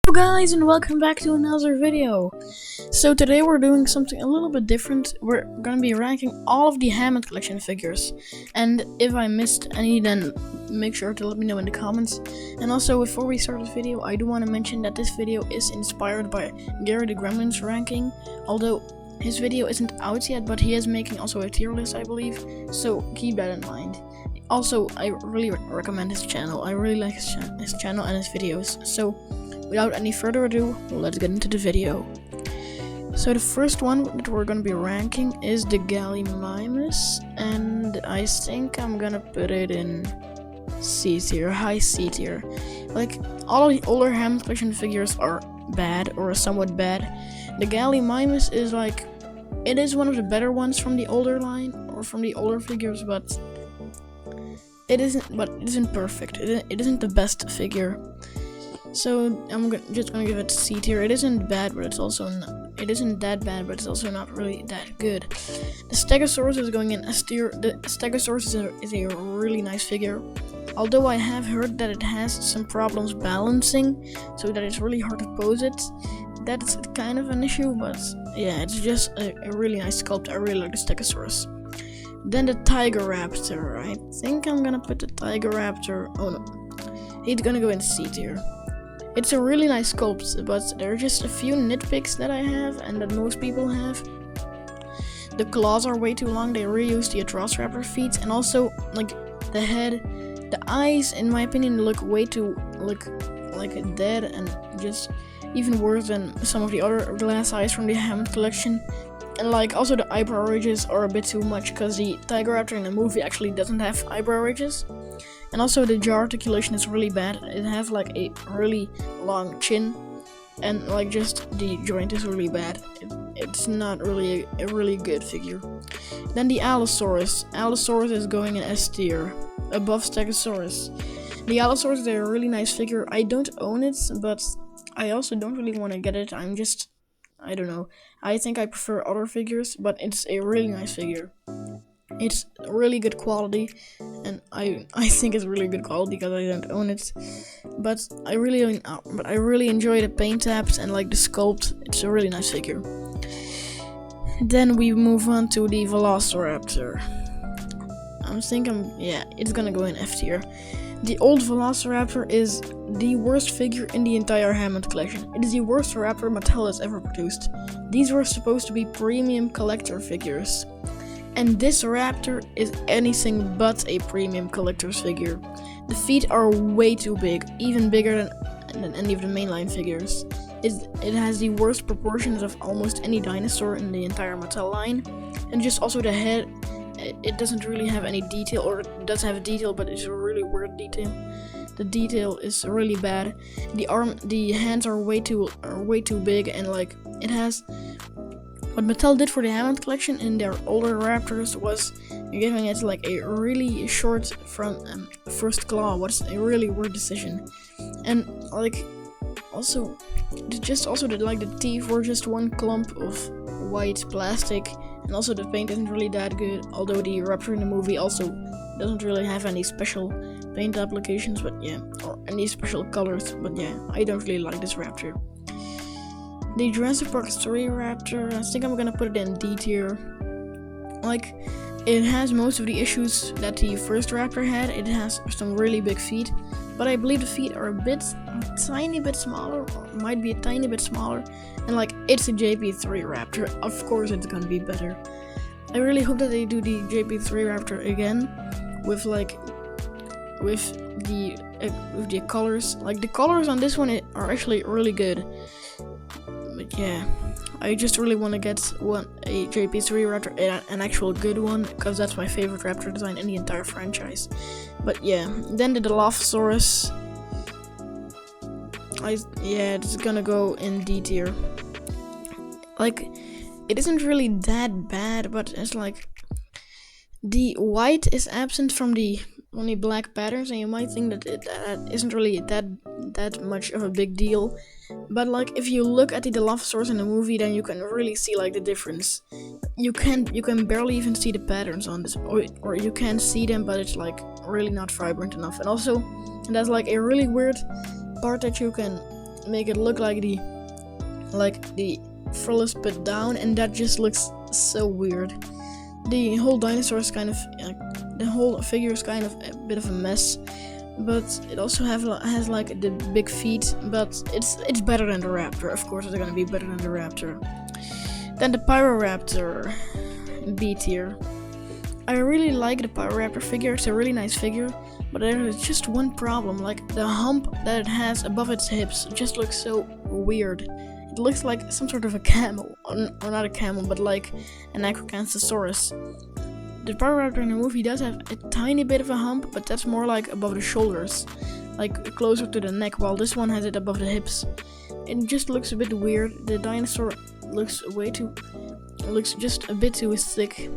Hello guys, and welcome back to another video. So today we're doing something a little bit different. We're gonna be ranking all of the Hammond Collection figures, and if I missed any, then make sure to let me know in the comments. And also, before we start this video, I do want to mention that this video is inspired by Gary the Gremlin's ranking, although his video isn't out yet, but he is making also a tier list, I believe, so keep that in mind. Also, I really recommend his channel. I really like his channel and his videos. So without any further ado, let's get into the video. So the first one that we're gonna be ranking is the Gallimimus, and I think I'm gonna put it in C tier, high C tier. Like, all of the older Hammond Collection figures are bad or somewhat bad. The Gallimimus is like, it is one of the better ones from the older line or from the older figures, but it isn't perfect. It isn't the best figure. So I'm just gonna give it C tier. It isn't bad, but it isn't that bad, but it's also not really that good. The Stegosaurus is going in S tier. The Stegosaurus is a really nice figure, although I have heard that it has some problems balancing, so that it's really hard to pose it. That's kind of an issue, but yeah, it's just a really nice sculpt. I really like the Stegosaurus. Then the Tigeraptor. I think I'm gonna put the Tigeraptor. Oh no, he's gonna go in C tier. It's a really nice sculpt, but there are just a few nitpicks that I have and that most people have. The claws are way too long. They reuse the Atrociraptor feet, and also like the head, the eyes, in my opinion, look way too like dead, and just even worse than some of the other glass eyes from the Hammond Collection. And like also the eyebrow ridges are a bit too much, because the Tigeraptor in the movie actually doesn't have eyebrow ridges. And also the jaw articulation is really bad. It has like a really long chin, and like just the joint is really bad. It's not really a really good figure. Then the Allosaurus. Allosaurus is going in S tier, above Stegosaurus. The Allosaurus is a really nice figure. I don't own it, but I also don't really want to get it. I don't know. I think I prefer other figures, but it's a really nice figure. It's really good quality, and I think it's really good quality because I don't own it. But I really enjoy the paint apps and like the sculpt. It's a really nice figure. Then we move on to the Velociraptor. It's gonna go in F tier. The old Velociraptor is the worst figure in the entire Hammond Collection. It is the worst raptor Mattel has ever produced. These were supposed to be premium collector figures, and this raptor is anything but a premium collector's figure. The feet are way too big, even bigger than any of the mainline figures. It has the worst proportions of almost any dinosaur in the entire Mattel line, and just also the head. It doesn't really have any detail, or it does have a detail, but it's a really weird detail. The detail is really bad. The hands are way too big, and like it has. What Mattel did for the Hammond Collection in their older Raptors was giving it like a really short first claw. What's a really weird decision. And like also the teeth were just one clump of white plastic, and also the paint isn't really that good, although the Raptor in the movie also doesn't really have any special paint applications, but yeah, or any special colors, but yeah, I don't really like this Raptor. The Jurassic Park 3 Raptor, I think I'm gonna put it in D tier. Like, it has most of the issues that the first Raptor had. It has some really big feet, but I believe the feet are a tiny bit smaller, or might be a tiny bit smaller, and like, it's a JP3 Raptor, of course it's gonna be better. I really hope that they do the JP3 Raptor again, with the colors. Like, the colors on this one are actually really good. But yeah, I just really want to get a JP3 Raptor, an actual good one, because that's my favorite Raptor design in the entire franchise. But yeah, then the Dilophosaurus. It's gonna go in D tier. Like, it isn't really that bad, but it's like the white is absent from the only black patterns, and you might think that that isn't really that much of a big deal. But like, if you look at the Dilophosaurus in the movie, then you can really see like the difference. You can barely even see the patterns on this, or you can see them, but it's like really not vibrant enough. And also, there's like a really weird part that you can make it look like the frill is put down, and that just looks so weird. The whole dinosaur is kind of the whole figure is kind of a bit of a mess, but it also has like the big feet, but it's better than the raptor. Of course, it's gonna be better than the raptor. Then the Pyroraptor B tier. I really like the Pyroraptor figure. It's a really nice figure, but there is just one problem. Like the hump that it has above its hips just looks so weird. It looks like some sort of a camel, or not a camel, but like an Acrocanthosaurus. The Pyroraptor in the movie does have a tiny bit of a hump, but that's more like above the shoulders, like closer to the neck, while this one has it above the hips. It just looks a bit weird. The dinosaur looks just a bit too thick.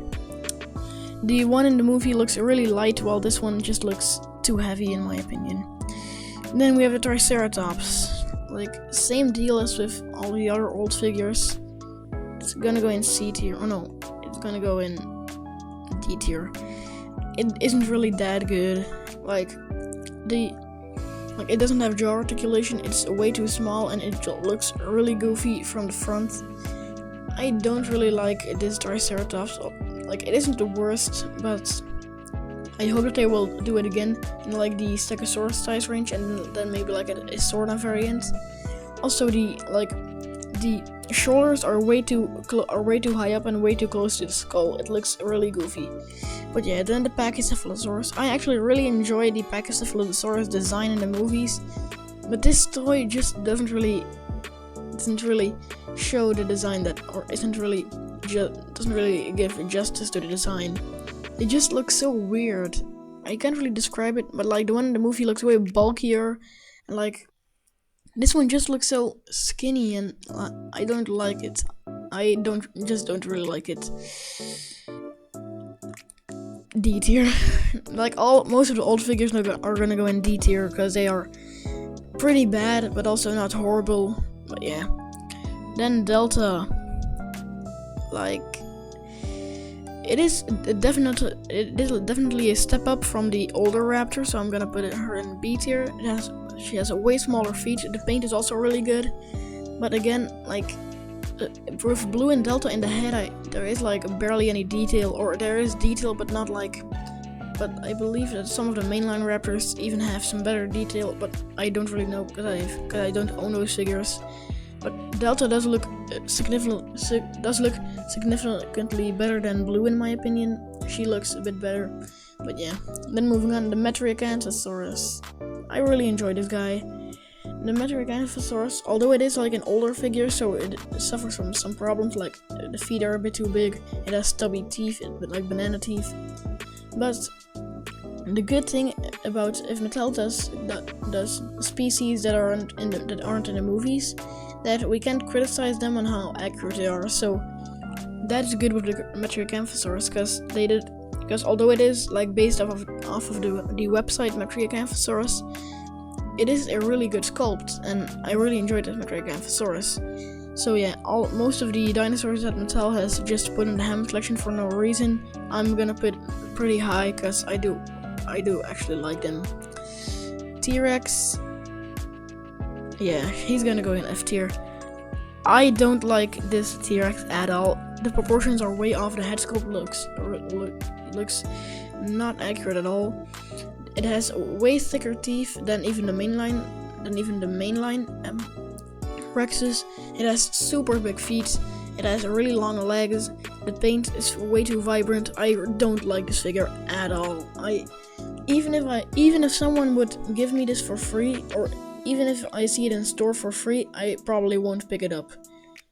The one in the movie looks really light, while this one just looks too heavy in my opinion. And then we have the Triceratops. Like, same deal as with all the other old figures. It's gonna go in C tier. Oh no, it's gonna go in D tier. It isn't really that good. It doesn't have jaw articulation. It's way too small, and it looks really goofy from the front. I don't really like this Triceratops. Like, it isn't the worst, but I hope that they will do it again in like the Stegosaurus size range, and then maybe like a Sorna variant. Also, the shoulders are way too high up and way too close to the skull. It looks really goofy. But yeah, then the Pachycephalosaurus. I actually really enjoy the Pachycephalosaurus design in the movies, but this toy just doesn't really show the design doesn't really give justice to the design. It just looks so weird. I can't really describe it, but like the one in the movie looks way bulkier, and like this one just looks so skinny, and I don't like it. I don't really like it. D tier. Like most of the old figures are gonna go in D tier because they are pretty bad, but also not horrible. But yeah. Then Delta. Like, it is definitely a step up from the older Raptor, so I'm gonna put her in B tier. She has a way smaller feet. The paint is also really good, but again, like with Blue and Delta in the head, there is like barely any detail, or there is detail, but not like. But I believe that some of the mainline Raptors even have some better detail, but I don't really know because I don't own those figures. But Delta does look significantly better than Blue in my opinion. She looks a bit better, but yeah. Then moving on, the Metriacanthosaurus. I really enjoy this guy. The Metriacanthosaurus, although it is like an older figure, so it suffers from some problems, like the feet are a bit too big. It has stubby teeth, like banana teeth. But the good thing about if Mattel does species that aren't in the movies, that we can't criticize them on how accurate they are. So that's good with the Metriacanthosaurus, because although it is like based off of the website Metriacanthosaurus, it is a really good sculpt, and I really enjoyed that Metriacanthosaurus. So yeah, most of the dinosaurs that Mattel has just put in the Hammond Collection for no reason, I'm gonna put pretty high because I do actually like them. T-Rex. Yeah, he's gonna go in F tier. I don't like this T-Rex at all. The proportions are way off. The head sculpt looks not accurate at all. It has way thicker teeth than even the mainline Rexes. It has super big feet. It has really long legs. The paint is way too vibrant. I don't like this figure at all. Even if someone would give me this for free, or even if I see it in store for free, I probably won't pick it up.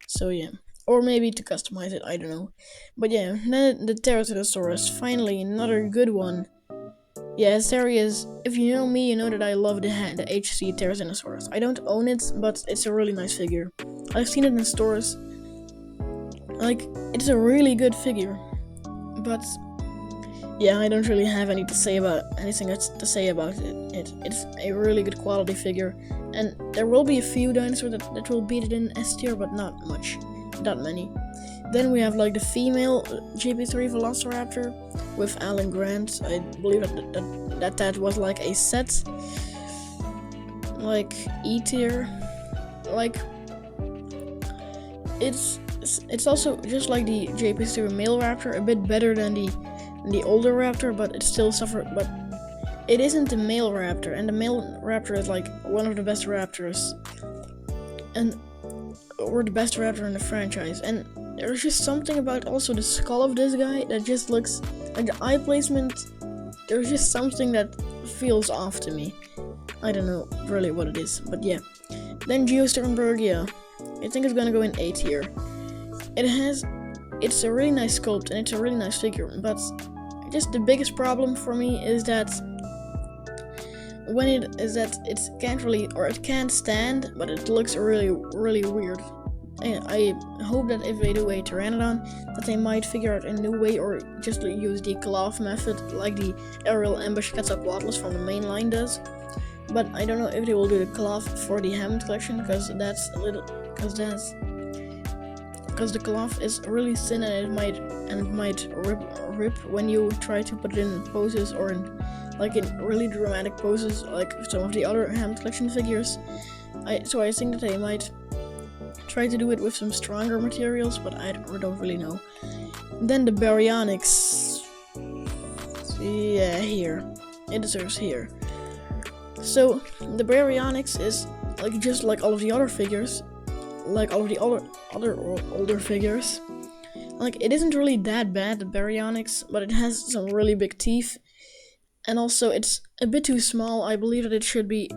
So yeah. Or maybe to customize it, I don't know. But yeah, then the Pterosaurus. Finally, another good one. Yes, there he is. If you know me, you know that I love the HC Pterosaurus. I don't own it, but it's a really nice figure. I've seen it in stores. Like, it's a really good figure. But yeah, I don't really have anything to say about it. It's a really good quality figure, and there will be a few dinosaurs that will beat it in S tier, but not many. Then we have like the female GP3 Velociraptor with Alan Grant. I believe that was like a set, like E tier. like it's also just like the JP3 male raptor, a bit better than the older raptor, but it still suffered. But it isn't the male raptor, and the male raptor is like one of the best raptors, and or the best raptor in the franchise. And there's just something about also the skull of this guy that just looks like the eye placement. There's just something that feels off to me. I don't know really what it is, but yeah. Then Geosternbergia, I think it's gonna go in A tier. It's a really nice sculpt and it's a really nice figure, but just the biggest problem for me is that it can't really, or it can't stand, but it looks really weird. And I hope that if they do a Pteranodon, that they might figure out a new way, or just use the cloth method like the aerial ambush Quetzalcoatlus from the main line does. But I don't know if they will do the cloth for the Hammond Collection, because the cloth is really thin and it might rip when you try to put it in poses, or in really dramatic poses like some of the other Hammond Collection figures. So I think that they might try to do it with some stronger materials, but I don't really know. Then the Baryonyx. Yeah, here. It deserves here. So the Baryonyx is just like all of the other figures, like all of the other older figures. Like, it isn't really that bad, the Baryonyx, but it has some really big teeth. And also it's a bit too small. I believe that it should be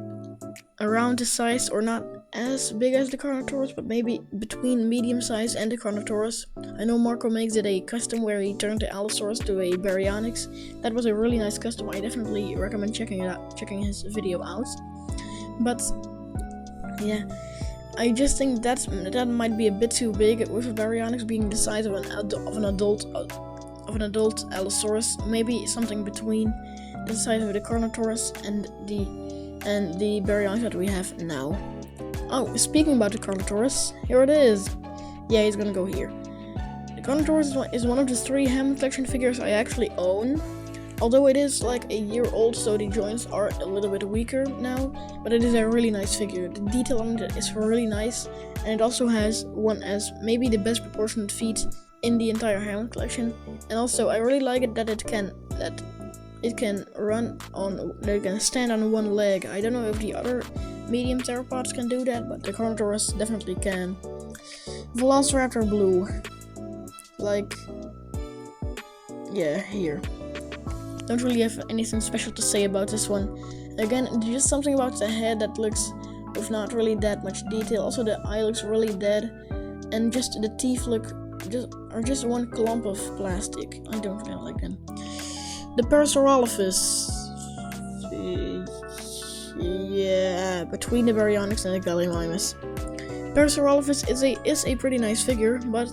around the size, or not as big as the Carnotaurus, but maybe between medium size and the Carnotaurus. I know Marco makes it a custom where he turned the Allosaurus to a Baryonyx. That was a really nice custom. I definitely recommend checking his video out. But yeah, I just think that might be a bit too big, with a Baryonyx being the size of an adult Allosaurus. Maybe something between the size of the Carnotaurus and the Baryonyx that we have now. Oh, speaking about the Carnotaurus, here it is. Yeah, he's gonna go here. The Carnotaurus is one of the 3 Hammond Collection figures I actually own. Although it is like a year old, so the joints are a little bit weaker now, but it is a really nice figure. The detail on it is really nice, and it also has maybe the best proportionate feet in the entire Hammond Collection. And also, I really like it that it can stand on one leg. I don't know if the other medium theropods can do that, but the Carnotaurus definitely can. Velociraptor Blue. Yeah, here. Don't really have anything special to say about this one. Again, there's just something about the head that looks with not really that much detail. Also, the eye looks really dead, and just the teeth are just one clump of plastic. I don't really like them. The Parasaurolophus. Yeah, between the Baryonyx and the Gallimimus. Parasaurolophus is a pretty nice figure, but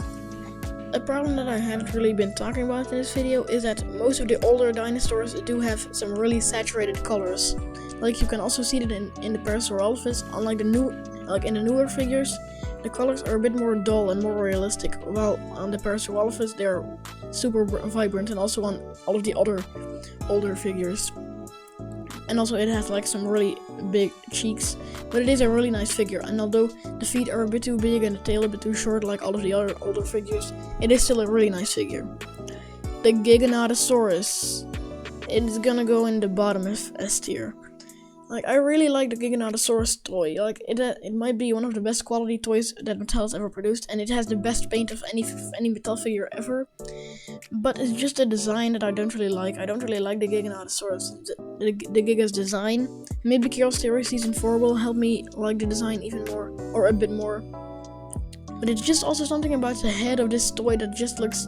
a problem that I haven't really been talking about in this video is that most of the older dinosaurs do have some really saturated colors. Like, you can also see that in the Parasaurolophus. Unlike in the newer figures, the colors are a bit more dull and more realistic, while on the Parasaurolophus they're super vibrant, and also on all of the other older figures. And also it has some really big cheeks, but it is a really nice figure. And although the feet are a bit too big and the tail a bit too short like all of the other older figures, it is still a really nice figure. The Giganotosaurus. It's gonna go in the bottom of S tier. I really like the Giganotosaurus toy. It might be one of the best quality toys that Mattel has ever produced, and it has the best paint of any Mattel figure ever. But it's just a design that I don't really like. I don't really like the Giganotosaurus, the Giga's design. Maybe Chaos Theory Season 4 will help me like the design even more, or a bit more. But it's just also something about the head of this toy that just looks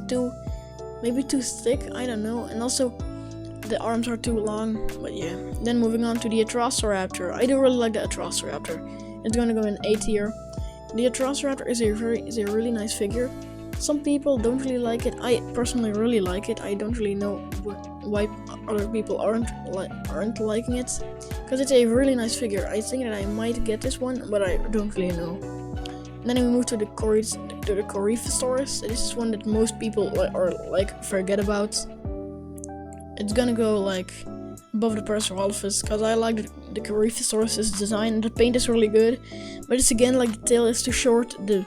maybe too thick, I don't know. And also, the arms are too long, but yeah. Then moving on to the Atrociraptor. I do really like the Atrociraptor. It's gonna go in A tier. The Atrociraptor is a really nice figure. Some people don't really like it. I personally really like it. I don't really know why other people aren't liking it, because it's a really nice figure. I think that I might get this one, but I don't really know. Then we move to the Coryphosaurus. This is one that most people forget about. It's gonna go above the Parasaurolophus, because I like the Coryphosaurus's design. The paint is really good, but it's again like the tail is too short, the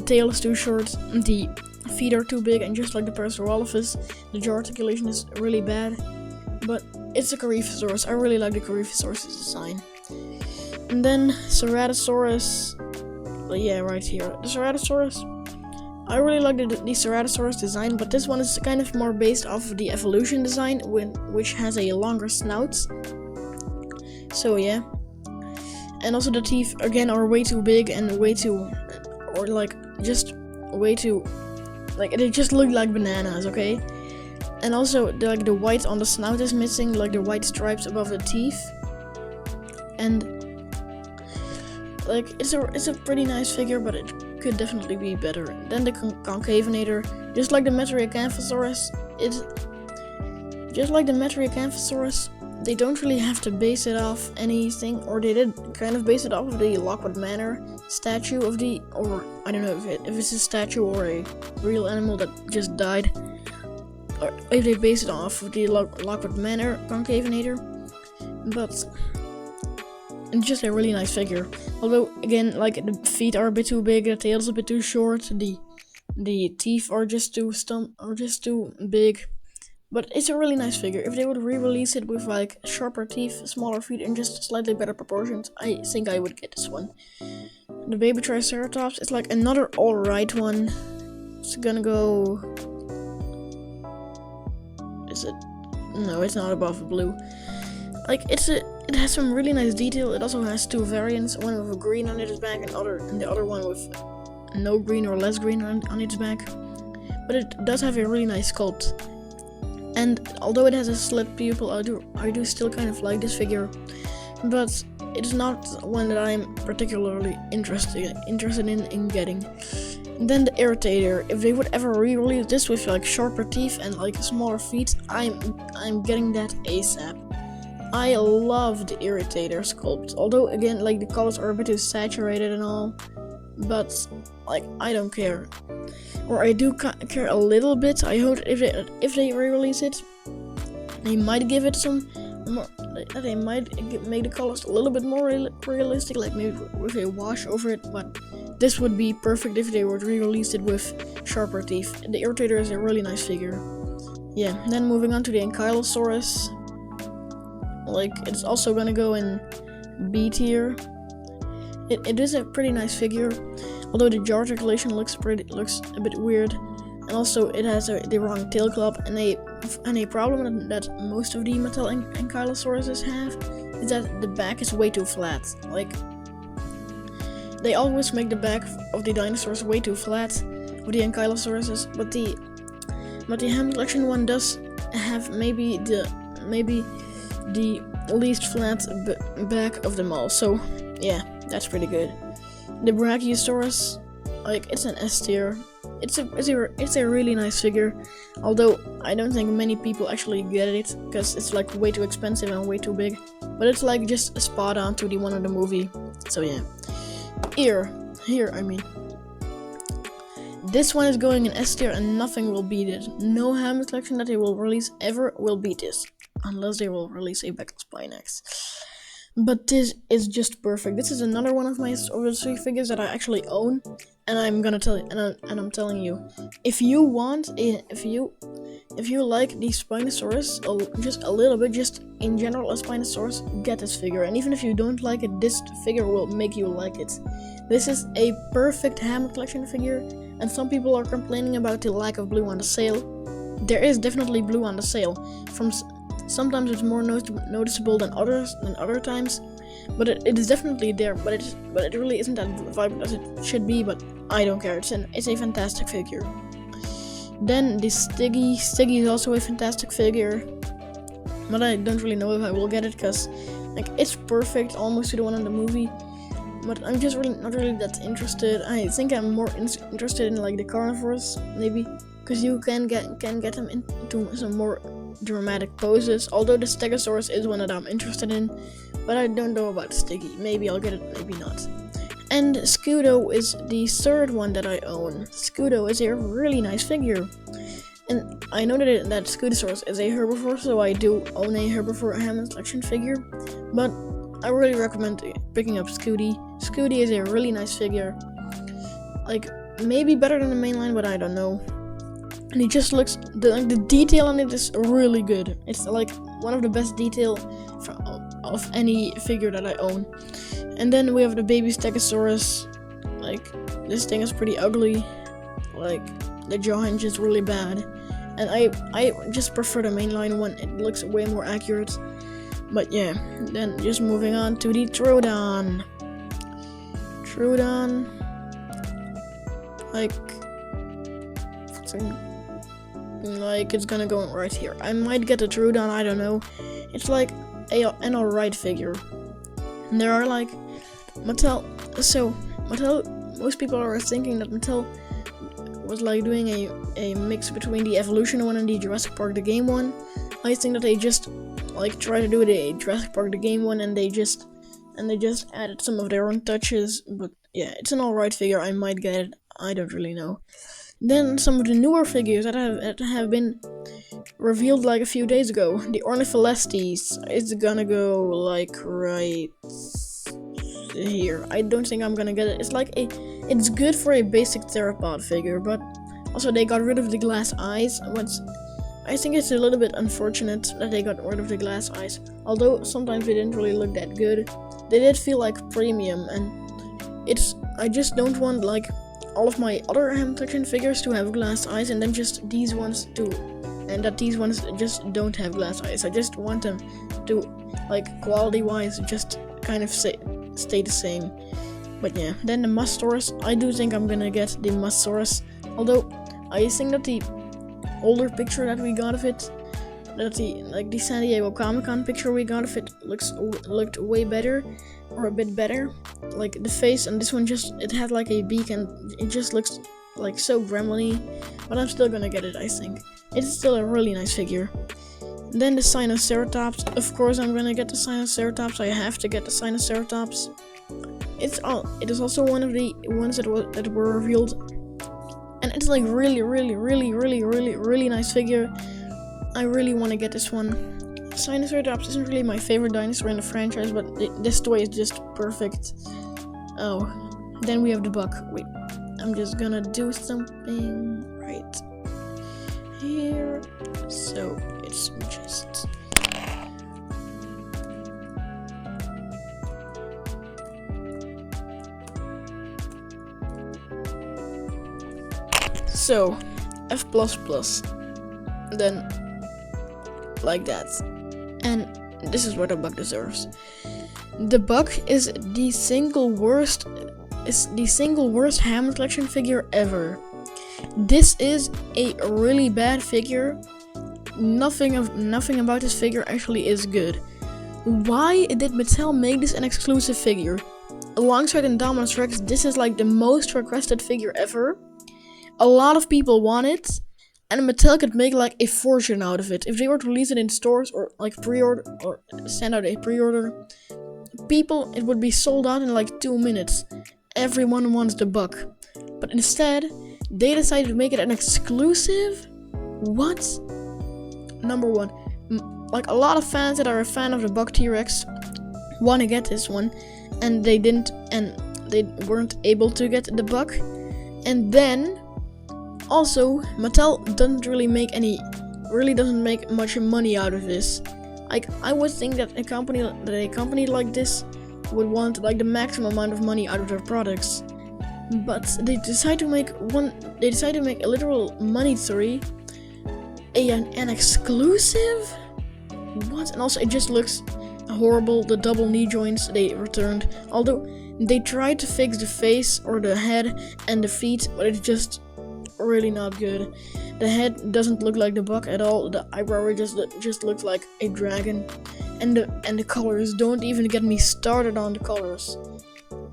tail is too short, the feet are too big, and just like the Parasaurolophus, the jaw articulation is really bad. But it's a Coryphosaurus. I really like the Coryphosaurus' design. And then Ceratosaurus, yeah, right here. The Ceratosaurus, I really like the Ceratosaurus design, but this one is kind of more based off of the evolution design, which has a longer snout. So yeah. And also the teeth again are way too big and way too, or like just way too, like they just look like bananas, okay? And also the white on the snout is missing, like the white stripes above the teeth. And like it's a pretty nice figure, but it could definitely be better. Then the Concavinator, just like the Metriacanthosaurus, they don't really have to base it off anything, or they did kind of base it off of the Lockwood Manor statue of the, or I don't know if it's a statue or a real animal that just died, or if they base it off of the Lockwood Manor Concavinator. But it's just a really nice figure. Although again, like the feet are a bit too big, the tail's a bit too short, the teeth are just too big. But it's a really nice figure. If they would re-release it with like sharper teeth, smaller feet, and just slightly better proportions, I think I would get this one. The baby Triceratops is like another alright one. It's gonna go. Is it? No, it's not above blue. Like it has some really nice detail. It also has two variants, one with green on its back and the other one with no green or less green on its back. But it does have a really nice sculpt. And although it has a slit pupil, I do still kind of like this figure, but it's not one that I'm particularly interested in getting. And then the Irritator, if they would ever re-release this with like sharper teeth and like smaller feet, I'm getting that ASAP. I love the Irritator sculpt, although again like the colors are a bit too saturated and all, but like I don't care. Or I do care a little bit. I hope if they re-release it, they might give it some more. They might make the colors a little bit more realistic, like maybe with a wash over it. But this would be perfect if they would re-release it with sharper teeth. The Irritator is a really nice figure. Yeah. Then moving on to the Ankylosaurus. Like it's also gonna go in B tier. It is a pretty nice figure. Although the jaw articulation looks a bit weird, and also it has the wrong tail club, and a problem that most of the metal Ankylosauruses have is that the back is way too flat. Like they always make the back of the dinosaurs way too flat with the Ankylosauruses, but the Hammond Collection one does have maybe the least flat back of them all. So yeah, that's pretty good. The Brachiosaurus, like it's an S tier. It's a really nice figure, although I don't think many people actually get it because it's like way too expensive and way too big. But it's like just a spot on to the one in the movie. So yeah. Here, I mean. This one is going in S tier and nothing will beat it. No Hammond Collection that they will release ever will beat this, unless they will release a Beckel Spinax. But this is just perfect. This is another one of the 3 figures that I actually own, and I'm gonna tell you, and I'm telling you, if you like the Spinosaurus just a little bit, just in general a Spinosaurus, get this figure. And even if you don't like it, this figure will make you like it. This is a perfect Hammond Collection figure, and some people are complaining about the lack of blue on the sale. There is definitely blue on the sale. Sometimes it's more noticeable than other times, but it is definitely there. But it really isn't as vibrant as it should be. But I don't care. It's a fantastic figure. Then the Stiggy. Stiggy is also a fantastic figure, but I don't really know if I will get it because like it's perfect, almost to the one in the movie. But I'm just not really that interested. I think I'm more interested in like the carnivores maybe, because you can get them into some more dramatic poses. Although the Stegosaurus is one that I'm interested in, but I don't know about Stiggy. Maybe I'll get it, maybe not. And Scudo is the 3rd one that I own. Scudo is a really nice figure, and I know that Scudosaurus is a herbivore, so I do own a herbivore Hammond Collection figure. But I really recommend picking up Scooty. Scooty is a really nice figure. Like, maybe better than the main line, but I don't know. And he just looks, the detail on it is really good. It's like one of the best detail of any figure that I own. And then we have the baby Stegosaurus. Like, this thing is pretty ugly. Like, the jaw hinge is really bad. And I just prefer the mainline one. It looks way more accurate. But yeah, then just moving on to the Troodon. Troodon. Like it's gonna go right here. I might get a Troodon, I don't know. It's like an alright figure. And there are like Mattel, most people are thinking that Mattel was like doing a mix between the Evolution one and the Jurassic Park the game one. I think that they just like try to do the Jurassic Park the game one and they just added some of their own touches. But yeah, it's an alright figure. I might get it. I don't really know. Then some of the newer figures that have been revealed like a few days ago. The Ornitholestes is gonna go like right here. I don't think I'm gonna get it. It's good for a basic theropod figure, but also they got rid of the glass eyes. I think it's a little bit unfortunate that they got rid of the glass eyes. Although sometimes they didn't really look that good. They did feel like premium, and I just don't want like all of my other Hammond Collection figures to have glass eyes and then just these ones too. And that these ones just don't have glass eyes. I just want them to, like, quality-wise, just kind of stay the same. But yeah, then the Mustosaurus. I do think I'm gonna get the Mustosaurus. Although, I think that the older picture that we got of it, that the San Diego Comic-Con picture we got of it looked way better, or a bit better. Like, the face and this one it had like a beak and it just looks like so gremlin-y. But I'm still gonna get it, I think. It's still a really nice figure. Then the Sinoceratops. Of course I'm gonna get the Sinoceratops. I have to get the Sinoceratops. It is also one of the ones that were revealed. And it's like really nice figure. I really want to get this one. Sinoceratops isn't really my favorite dinosaur in the franchise, but this toy is just perfect. Oh, then we have the buck. Wait, I'm just gonna do something right here. So it's just... So, F++, then like that. And this is what the buck deserves. The buck is the single worst Hammond Collection figure ever. This is a really bad figure. Nothing about this figure actually is good. Why did Mattel make this an exclusive figure? Alongside Indominus Rex, this is like the most requested figure ever. A lot of people want it, and Mattel could make like a fortune out of it. If they were to release it in stores or like pre-order or send out a pre-order, it would be sold out in like 2 minutes. Everyone wants the buck. But instead, they decided to make it an exclusive? What? Number one, like a lot of fans that are a fan of the Buck T-Rex want to get this one, and they weren't able to get the buck. And then also, Mattel doesn't make much money out of this. Like, I would think that a company like this would want like the maximum amount of money out of their products. But they decide to make a literal money story, an exclusive? What? And also it just looks horrible. The double knee joints they returned. Although they tried to fix the face or the head and the feet, but it's just really not good. The head doesn't look like the buck at all. The eyebrow just looks like a dragon, and the colors, don't even get me started on the colors.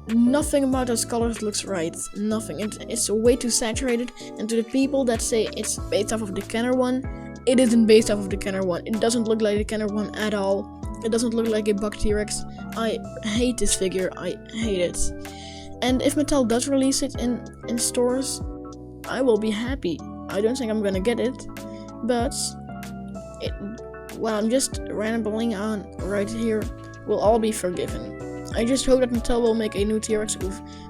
Nothing about those colors looks right. Nothing. It's way too saturated. And to the people that say it's based off of the Kenner one, it isn't based off of the Kenner one. It doesn't look like the Kenner one at all. It doesn't look like a Buck T-Rex. I hate this figure. I hate it. And if Mattel does release it in stores, I will be happy. I don't think I'm gonna get it, but I'm just rambling on right here. will all be forgiven. I just hope that Mattel will make a new T-Rex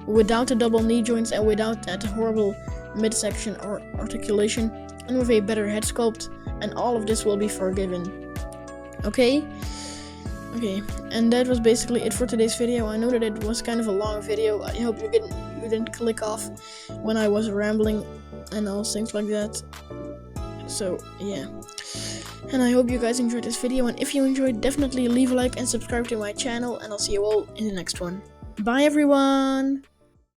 without the double knee joints and without that horrible midsection or articulation, and with a better head sculpt, and all of this will be forgiven. Okay, and that was basically it for today's video. I know that it was kind of a long video. I hope you didn't click off when I was rambling and all things like that. So yeah, and I hope you guys enjoyed this video, and if you enjoyed, definitely leave a like and subscribe to my channel, and I'll see you all in the next one. Bye everyone!